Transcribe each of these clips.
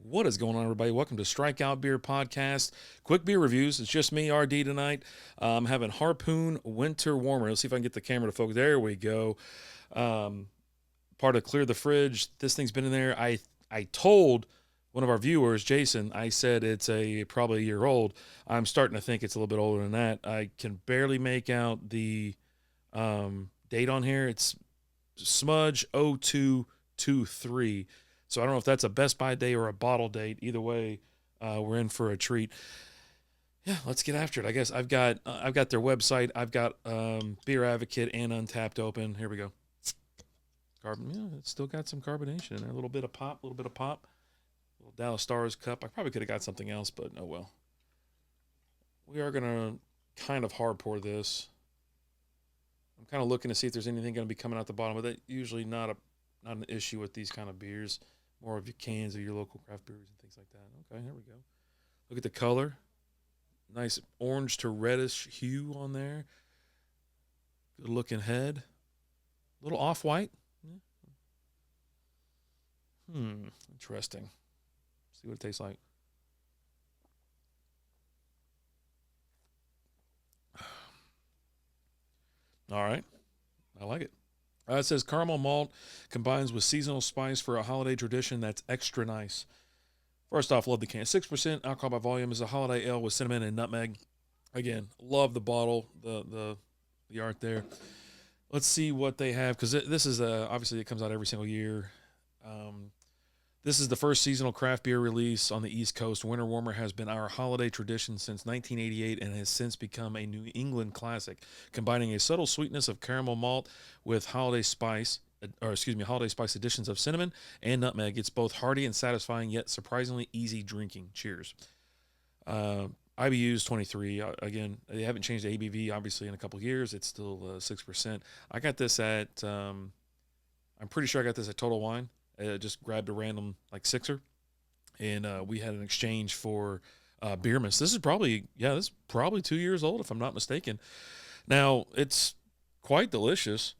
What is going on, everybody? Welcome to Strikeout Beer Podcast. Quick beer reviews. It's just me, RD, tonight. I'm having Harpoon Winter Warmer. Let's see if I can get the camera to focus. There we go. Um, Part of Clear the Fridge. This thing's been in there. I told one of our viewers, Jason, I said it's probably a year old. I'm starting to think it's a little bit older than that. I can barely make out the date on here. It's Smudge 0223. So I don't know if that's a Best Buy date or a bottle date. Either way, we're in for a treat. Yeah, let's get after it. I guess I've got their website. I've got Beer Advocate and Untapped open. Here we go. Carbon, yeah, it's still got some carbonation in there. A little bit of pop, little Dallas Stars cup. I probably could have got something else, but oh well. We are gonna kind of hard pour this. I'm kind of looking to see if there's anything going to be coming out the bottom, but that's usually not an issue with these kind of beers. More of your cans of your local craft breweries and things like that. Okay, here we go. Look at the color. Nice orange to reddish hue on there. Good looking head. A little off-white. Interesting. See what it tastes like. All right. I like it. It says caramel malt combines with seasonal spice for a holiday tradition that's extra nice. First off, love the can. 6% alcohol by volume is a holiday ale with cinnamon and nutmeg. Again, love the bottle, the art there. Let's see what they have, because this is obviously it comes out every single year. This is the first seasonal craft beer release on the East Coast. Winter Warmer has been our holiday tradition since 1988 and has since become a New England classic, combining a subtle sweetness of caramel malt with holiday spice additions of cinnamon and nutmeg. It's both hearty and satisfying, yet surprisingly easy drinking. Cheers. IBU's 23. Again, they haven't changed the ABV, obviously, in a couple of years. It's still 6%. I got this at, I'm pretty sure I got this at Total Wine. Just grabbed a random like sixer, and we had an exchange for beer mist. This is probably 2 years old if I'm not mistaken. Now it's quite delicious,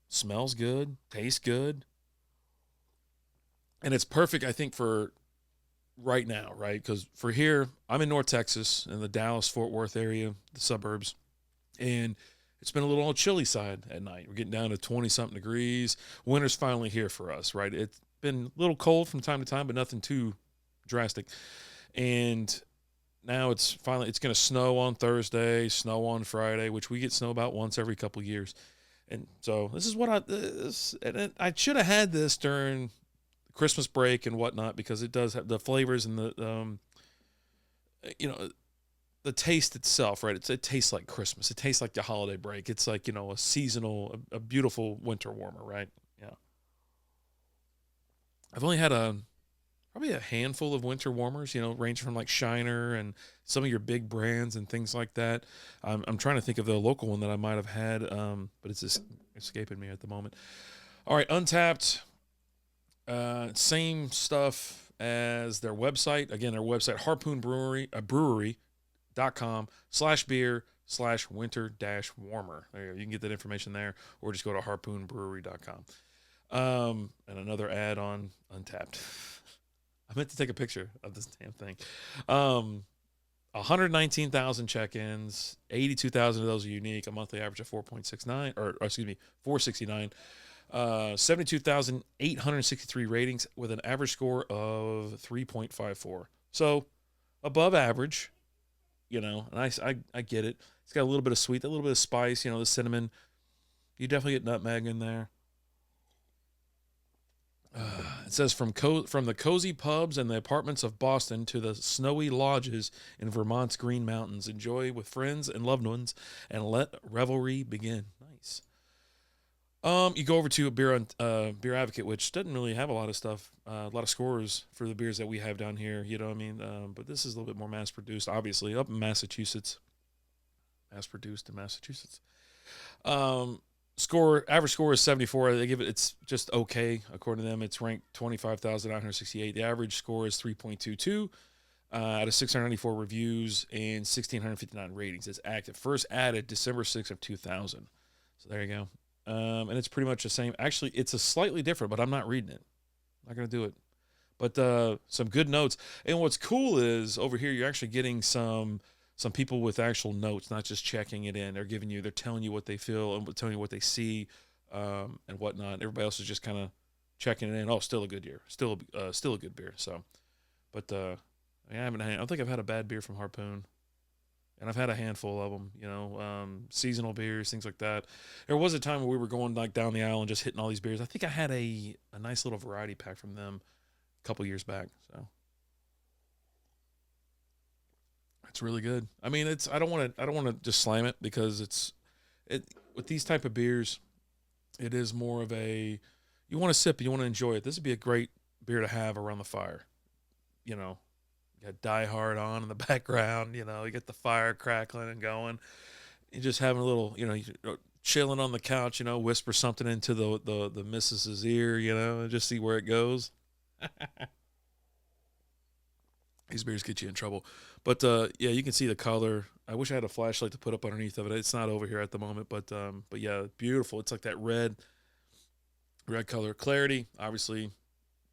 smells good, tastes good, and it's perfect. I think for right now, right? Because for here, I'm in North Texas in the Dallas Fort Worth area, the suburbs, and it's been a little on the chilly side at night. We're getting down to 20-something degrees. Winter's finally here for us, right? It's been a little cold from time to time, but nothing too drastic. And now it's going to snow on Thursday, snow on Friday, which we get snow about once every couple of years. And so this is what I should have had this during Christmas break and whatnot, because it does have the flavors and the taste itself, right? It tastes like Christmas. It tastes like the holiday break. It's like, a seasonal, a beautiful winter warmer, right? Yeah. I've only had probably a handful of winter warmers, ranging from like Shiner and some of your big brands and things like that. I'm trying to think of the local one that I might have had, but it's just escaping me at the moment. All right, Untapped, same stuff as their website. Again, their website, Harpoon Brewery, .com/beer/winter-warmer. There you can get that information there, or just go to harpoonbrewery.com. And another ad on Untapped. I meant to take a picture of this damn thing. 119,000 check-ins, 82,000 of those are unique, a monthly average of 469, 72,863 ratings with an average score of 3.54. So above average. And I get it. It's got a little bit of sweet, a little bit of spice, the cinnamon. You definitely get nutmeg in there. It says from the cozy pubs and the apartments of Boston to the snowy lodges in Vermont's Green Mountains. Enjoy with friends and loved ones and let revelry begin. Nice. You go over to Beer Advocate, which doesn't really have a lot of stuff, a lot of scores for the beers that we have down here. You know what I mean? But this is a little bit more mass-produced, obviously, up in Massachusetts. Mass-produced in Massachusetts. Average score is 74. They give it's just okay according to them. It's ranked 25,968. The average score is 3.22 out of 694 reviews and 1,659 ratings. It's active. First added December 6th of 2000. So there you go. And it's pretty much the same. Actually, it's a slightly different, but I'm not reading it. I'm not going to do it. But some good notes. And what's cool is over here you're actually getting some people with actual notes, not just checking it in. They're telling you what they feel and telling you what they see, and whatnot. Everybody else is just kind of checking it in. Oh, still a good year, still a good beer. So, but I don't think I've had a bad beer from Harpoon, and I've had a handful of them. Seasonal beers, things like that. There was a time where we were going like down the aisle and just hitting all these beers. I think I had a nice little variety pack from them a couple years back. So it's really good. I mean, it's I don't want to just slam it because it with these type of beers, it is more of a you want to sip it, you want to enjoy it. This would be a great beer to have around the fire. You know, you got Die Hard on in the background. You get the fire crackling and going. You just having a little, chilling on the couch. Whisper something into the missus's ear. And just see where it goes. These beers get you in trouble. But yeah, you can see the color. I wish I had a flashlight to put up underneath of it. It's not over here at the moment, but yeah, beautiful. It's like that red color. Clarity, obviously,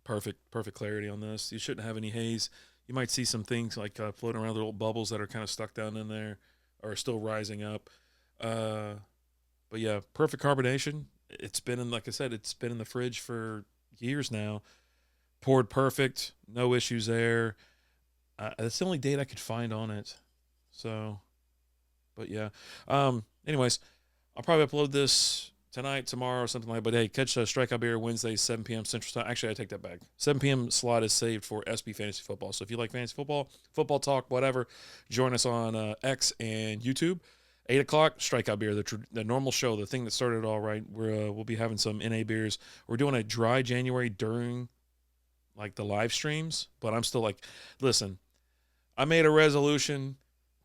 perfect clarity on this. You shouldn't have any haze. You might see some things like floating around, little bubbles that are kind of stuck down in there or still rising up. Uh, but yeah, perfect carbonation. It's been in, like I said, it's been in the fridge for years now. Poured perfect, no issues there. That's the only date I could find on it. So, but yeah. Anyways, I'll probably upload this tonight, tomorrow, or something like that. But hey, catch Strikeout Beer Wednesday, 7 p.m. Central Time. Actually, I take that back. 7 p.m. slot is saved for SB Fantasy Football. So if you like fantasy football, football talk, whatever, join us on X and YouTube. 8 o'clock, Strikeout Beer, the normal show, the thing that started it all right. We'll be having some NA beers. We're doing a dry January during like the live streams, but I'm still like, listen, I made a resolution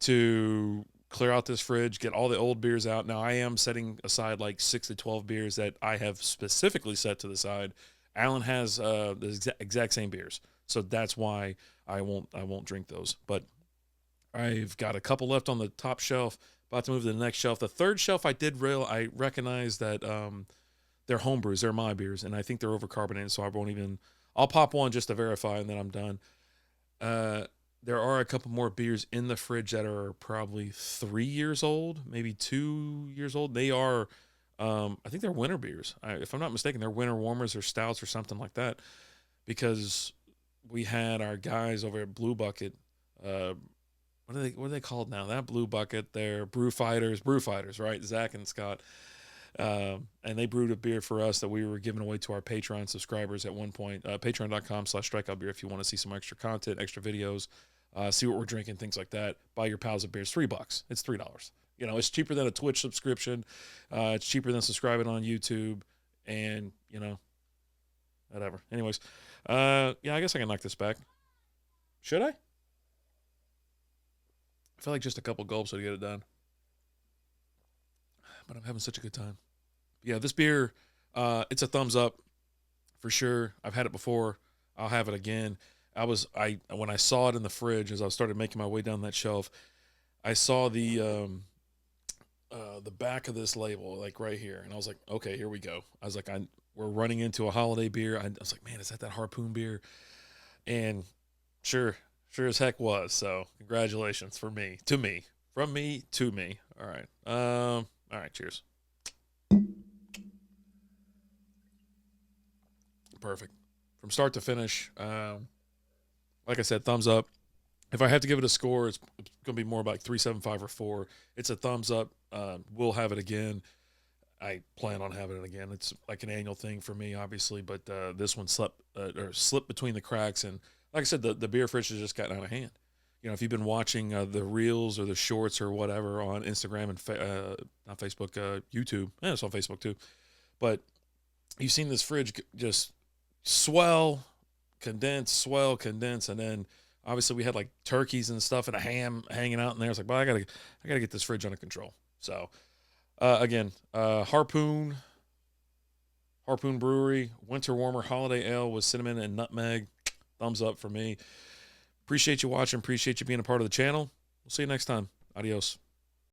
to clear out this fridge, get all the old beers out. Now I am setting aside like 6 to 12 beers that I have specifically set to the side. Alan has the exact same beers, so that's why I won't drink those. But I've got a couple left on the top shelf. About to move to the next shelf. The third shelf, I recognize that they're home brews, they're my beers, and I think they're overcarbonated, so I won't even. I'll pop one just to verify, and then I'm done. There are a couple more beers in the fridge that are probably 3 years old, maybe 2 years old. They are, I think they're winter beers. If I'm not mistaken, they're winter warmers or stouts or something like that. Because we had our guys over at Blue Bucket. What are they called now? That Blue Bucket, they're brew fighters, right? Zach and Scott. And they brewed a beer for us that we were giving away to our Patreon subscribers at one point. Patreon.com/strikeoutbeer if you want to see some extra content, extra videos, see what we're drinking, things like that. Buy your pals a beer. It's $3. It's $3. It's cheaper than a Twitch subscription. It's cheaper than subscribing on YouTube, and whatever. Anyways, yeah, I guess I can knock this back. Should I? I feel like just a couple gulps would get it done. But I'm having such a good time. Yeah, this beer, it's a thumbs up for sure. I've had it before. I'll have it again. When I saw it in the fridge as I started making my way down that shelf, I saw the back of this label like right here, and I was like, okay, here we go. I was like, we're running into a holiday beer. I was like, man, is that Harpoon beer? And sure as heck was. So congratulations from me to me. All right. All right. Cheers. Perfect. From start to finish. Like I said, thumbs up. If I have to give it a score, it's going to be more about 3.75 or 4. It's a thumbs up. We'll have it again. I plan on having it again. It's like an annual thing for me, obviously, but this one slipped between the cracks. And like I said, the beer fridge has just gotten out of hand. If you've been watching the reels or the shorts or whatever on Instagram and not Facebook, YouTube, it's on Facebook too, but you've seen this fridge just swell, condense, and then obviously we had like turkeys and stuff and a ham hanging out in there. It's like, well, I gotta get this fridge under control. So again, Harpoon Brewery, Winter Warmer Holiday Ale with cinnamon and nutmeg. Thumbs up for me. Appreciate you watching. Appreciate you being a part of the channel. We'll see you next time. Adios.